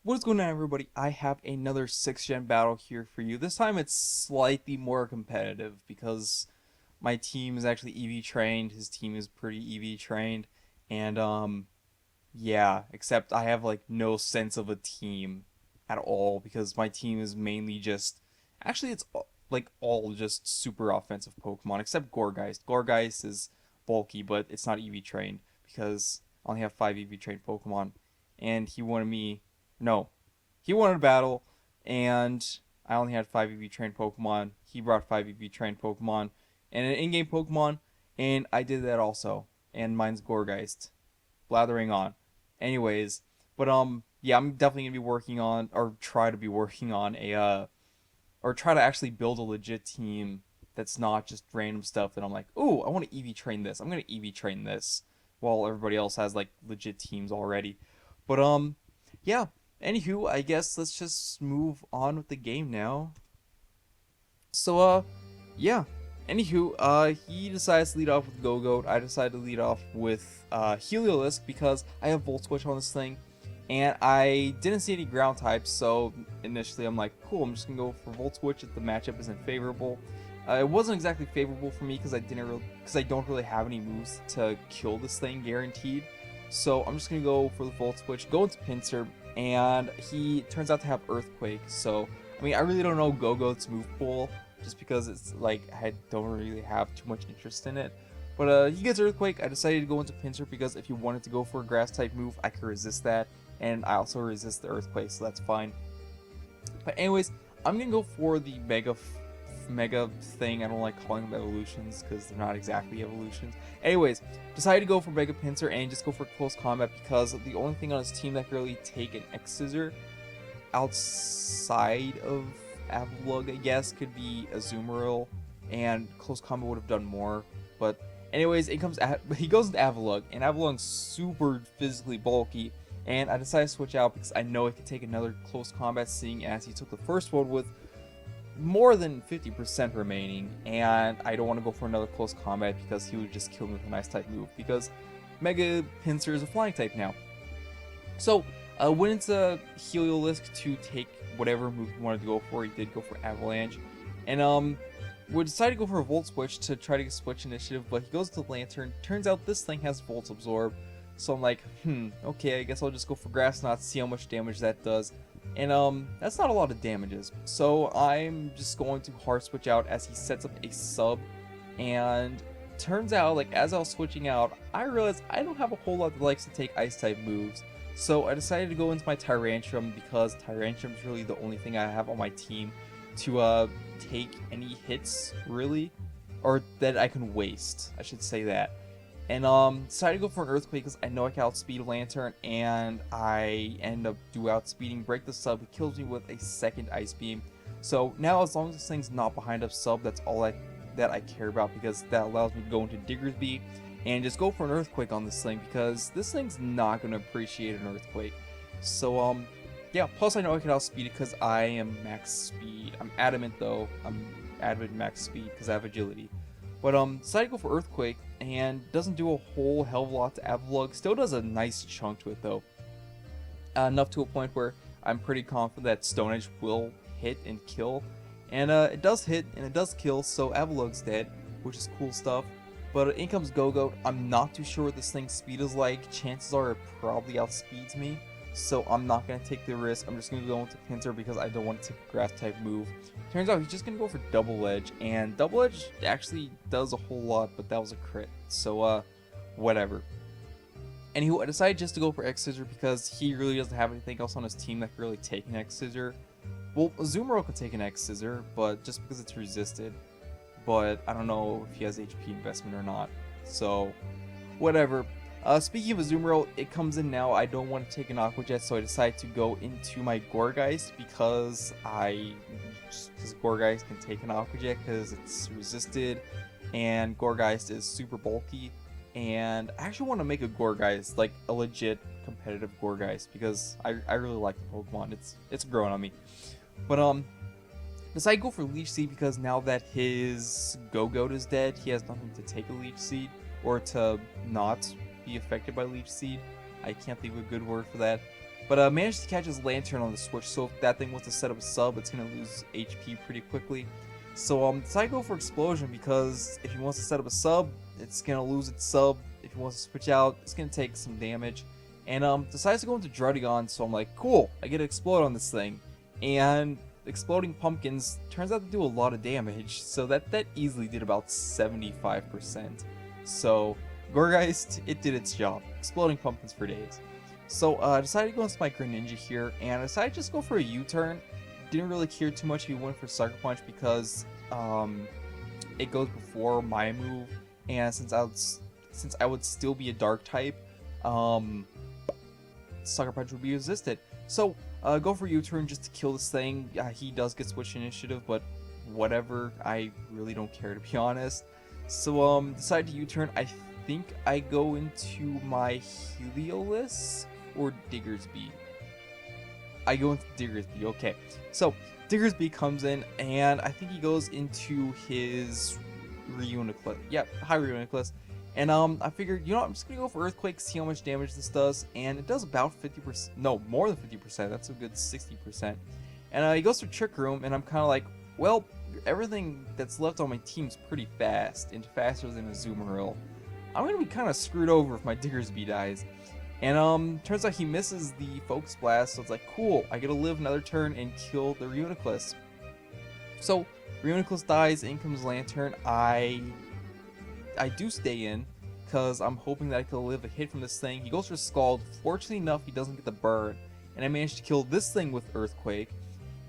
What is going on, everybody? I have another 6th gen battle here for you. This time it's slightly more competitive because my team is actually EV trained. His team is pretty EV trained. And yeah, except I have like no sense of a team at all because my team is mainly just actually it's like all just super offensive Pokemon except Gourgeist. Gourgeist is bulky, but it's not EV trained because I only have 5 EV trained Pokemon. And he wanted me no, he wanted a battle, and I only had 5 EV trained Pokemon. He brought 5 EV trained Pokemon and an in-game Pokemon, and I did that also. And mine's Gourgeist. Blathering on. Anyways, but yeah, I'm definitely gonna be working on, or try to be working on or try to actually build a legit team that's not just random stuff that I'm like, ooh, I want to EV train this. I'm gonna EV train this, while everybody else has like legit teams already. But yeah. Anywho, I guess let's just move on with the game now. So yeah. Anywho, he decides to lead off with Go-Goat. I decided to lead off with Heliolisk because I have Volt Switch on this thing, and I didn't see any ground types. So initially, I'm like, cool. I'm just gonna go for Volt Switch if the matchup isn't favorable. It wasn't exactly favorable for me because I don't really have any moves to kill this thing guaranteed. So I'm just gonna go for the Volt Switch, go into Pinsir, and he turns out to have Earthquake. So I mean, I really don't know Go-Goat's move pool just because it's like I don't really have too much interest in it. But he gets Earthquake. I decided to go into Pinsir because if he wanted to go for a Grass type move, I could resist that, and I also resist the Earthquake, so that's fine. But anyways, I'm gonna go for the Mega thing. I don't like calling them evolutions because they're not exactly evolutions. Anyways, decided to go for Mega Pinsir and just go for close combat because the only thing on his team that could really take an X Scissor outside of Avalugg, I guess, could be Azumarill, and close combat would have done more. But anyways, he goes into Avalugg, and Avalugg's super physically bulky, and I decided to switch out because I know it could take another close combat, seeing as he took the first one with more than 50% remaining, and I don't want to go for another close combat because he would just kill me with a nice type move because Mega Pinsir is a flying type now. So went into Heliolisk to take whatever move he wanted to go for. He did go for Avalanche, and we decided to go for a Volt Switch to try to get switch initiative, but he goes to Lantern. Turns out this thing has Volt Absorb, so I'm like, okay, I guess I'll just go for Grass Knot, see how much damage that does. And that's not a lot of damages. So I'm just going to hard switch out as he sets up a sub, and turns out, like, as I was switching out, I realized I don't have a whole lot that likes to take ice type moves. So I decided to go into my Tyrantrum because Tyrantrum is really the only thing I have on my team to take any hits, really, or that I can waste, I should say that. And decided to go for an Earthquake because I know I can outspeed Lantern, and I end up outspeeding, break the sub. It kills me with a second Ice Beam. So now, as long as this thing's not behind up sub, that's all that I care about, because that allows me to go into Diggersby and just go for an Earthquake on this thing because this thing's not going to appreciate an Earthquake. So yeah, plus I know I can outspeed it because I am max speed. I'm adamant though. I'm adamant max speed because I have agility. But decided to go for Earthquake, and doesn't do a whole hell of a lot to Avalugg. Still does a nice chunk to it though. Enough to a point where I'm pretty confident that Stone Edge will hit and kill. And it does hit and it does kill, so Avalugg's dead, which is cool stuff. But in comes Go-Goat. I'm not too sure what this thing's speed is like. Chances are it probably outspeeds me, so I'm not going to take the risk. I'm just going to go into Pinsir because I don't want to take a grass type move. Turns out he's just going to go for Double Edge, and Double Edge actually does a whole lot, but that was a crit, so whatever. Anywho, I decided just to go for X Scissor because he really doesn't have anything else on his team that could really take an X Scissor. Well, Azumarill could take an X Scissor, but just because it's resisted. But I don't know if he has HP investment or not, so whatever. Speaking of Azumarill, it comes in now. I don't want to take an Aqua Jet, so I decide to go into my Gourgeist because Gourgeist can take an Aqua Jet because it's resisted, and Gourgeist is super bulky. And I actually want to make a Gourgeist, like a legit competitive Gourgeist, because I really like the Pokemon. It's growing on me. But decide to go for Leech Seed because now that his Go-Goat is dead, he has nothing to take a Leech Seed or to not be affected by Leech Seed. I can't think of a good word for that. but managed to catch his lantern on the switch, so if that thing was to set up a sub, it's going to lose HP pretty quickly. So decided to go for explosion because if he wants to set up a sub, it's going to lose its sub. If he wants to switch out, it's going to take some damage. And decides to go into Drudigon, so I'm like, cool, I get to explode on this thing. And exploding pumpkins turns out to do a lot of damage, so that easily did about 75%. So Gorgeist, it did its job, exploding pumpkins for days. So I decided to go into my Greninja here, and I decided to just go for a U-turn. Didn't really care too much if he went for Sucker Punch because it goes before my move, and since I would still be a Dark type, Sucker Punch would be resisted. So go for U-turn just to kill this thing. He does get switch initiative, but whatever. I really don't care, to be honest. So decide to U-turn. I think I go into my Heliolisk or Diggersby. I go into Diggersby. Okay. So Diggersby comes in, and I think he goes into his Reuniclus. Yep, high Reuniclus. And I figured, you know what, I'm just gonna go for Earthquake, see how much damage this does, and it does about 50%, no, more than 50%, that's a good 60%. And he goes for Trick Room, and I'm kind of like, well, everything that's left on my team's pretty fast, and faster than a Azumarill. I'm gonna be kind of screwed over if my Diggersby dies. And turns out he misses the Focus Blast, so it's like, cool, I get to live another turn and kill the Reuniclus. So, Reuniclus dies, in comes Lantern. I do stay in, because I'm hoping that I can live a hit from this thing. He goes for Scald. Fortunately enough, he doesn't get the burn, and I managed to kill this thing with Earthquake.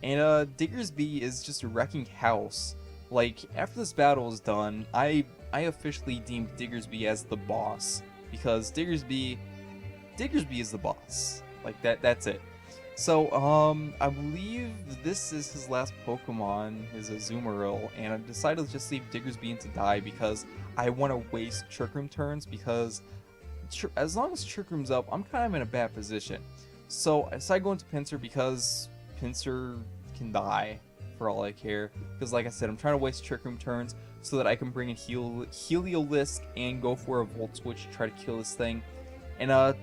And Diggersby is just a wrecking house. Like, after this battle is done, I officially deemed Diggersby as the boss, because Diggersby is the boss. Like, that's it. So, I believe this is his last Pokemon, his Azumarill, and I decided to just leave Diggersby in to die because I want to waste Trick Room turns, because as long as Trick Room's up, I'm kind of in a bad position. So, I decided to go into Pinsir because Pinsir can die for all I care. Because, like I said, I'm trying to waste Trick Room turns so that I can bring in Heliolisk and go for a Volt Switch to try to kill this thing. And,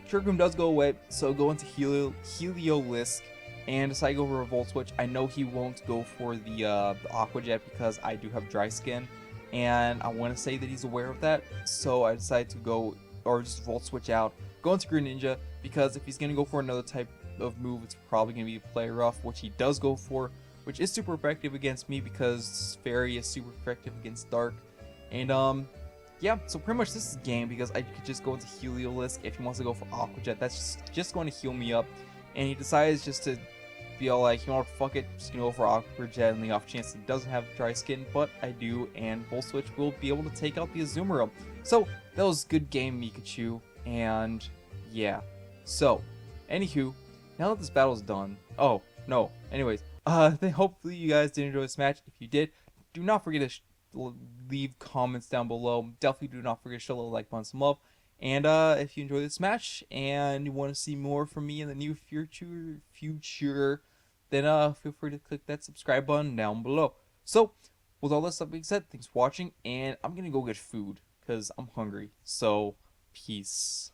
Trick Room does go away, so go into Heliolisk and decide to go for a Volt Switch. I know he won't go for the Aqua Jet because I do have dry skin, and I want to say that he's aware of that, so I decided to go, or just Volt Switch out, go into Greninja, because if he's going to go for another type of move, it's probably going to be Play Rough, which he does go for, which is super effective against me because Fairy is super effective against Dark. And yeah, so pretty much this is the game, because I could just go into Heliolisk if he wants to go for Aqua Jet. That's just going to heal me up. And he decides just to be all like, you know what, fuck it, just gonna go for Aqua Jet on the off chance it doesn't have dry skin, but I do, and Volt Switch will be able to take out the Azumarill. So that was a good game, Meekahchu, and yeah. So, anywho, now that this battle's done, oh, no, anyways, then hopefully you guys did enjoy this match. If you did, do not forget to leave comments down below. Definitely do not forget to show a little like button, some love. And if you enjoy this match and you want to see more from me in the near future, then feel free to click that subscribe button down below. So, with all that stuff being said, thanks for watching, and I'm gonna go get food because I'm hungry. So, peace.